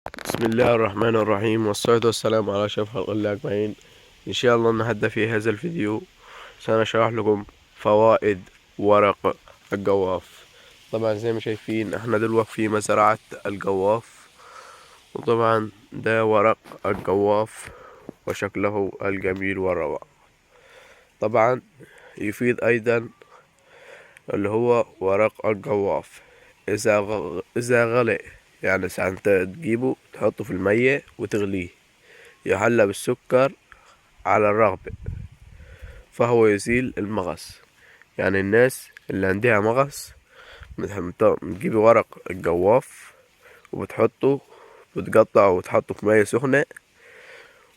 بسم الله الرحمن الرحيم، والصلاة والسلام على أشرف خلق الله أجمعين. إن شاء الله النهاردة في هذا الفيديو سنشرح لكم فوائد ورق الجواف. طبعا زي ما شايفين احنا دلوقتي في مزرعة الجواف، وطبعا ده ورق الجواف وشكله الجميل والروعة. طبعا يفيد أيضا اللي هو ورق الجواف إذا غلي، يعني ساعة انت تجيبه تحطه في المية وتغليه يحلى بالسكر على الرغبة، فهو يزيل المغص. يعني الناس اللي عندها مغص بتجيب ورق الجواف وبتحطه، بتقطعه وتحطه في مية سخنة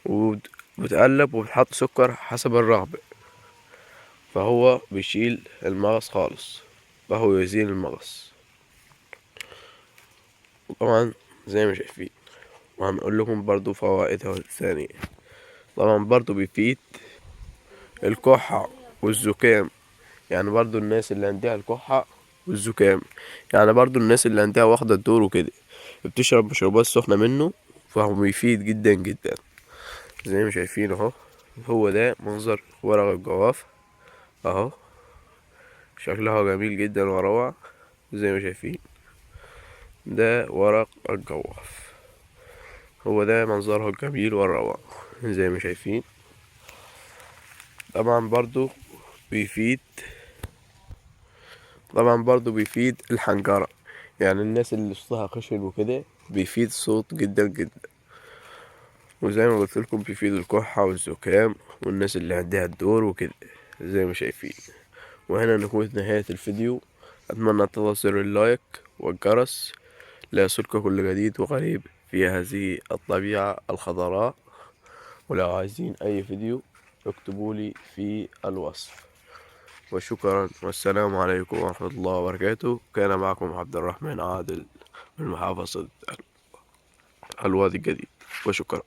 وبتقلب وبتحط سكر حسب الرغبة، فهو بيشيل المغص خالص، فهو يزيل المغص. وطبعا زي ما شايفين، وهنقول لكم برضو فوائده الثانية. طبعا برضو بيفيد الكحة والزكام، يعني برضو الناس اللي عندها الكحة والزكام، يعني برضو الناس اللي عندها واخدة الدور وكده بتشرب مشروبات سخنة منه، فهو مفيد جدا جدا. زي ما شايفين اهو، هو ده منظر ورق الجواف اهو، شكلها جميل جدا وروعة. زي ما شايفين ده ورق الجواف، هو ده منظره الجميل والروعة. زي ما شايفين طبعا برضو بيفيد طبعا برضو بيفيد الحنجرة، يعني الناس اللي صوتها خشن وكده بيفيد الصوت جدا جدا. وزي ما قلت لكم بيفيد الكحة والزكام والناس اللي عندها الدور وكده. زي ما شايفين، وهنا نكون نهاية الفيديو. أتمنى تضغطوا اللايك والجرس ليصلك كل جديد وغريب في هذه الطبيعة الخضراء. ولو عايزين أي فيديو اكتبولي في الوصف. وشكرا، والسلام عليكم ورحمة الله وبركاته. كان معكم عبد الرحمن عادل من محافظة الوادي الجديد، وشكرا.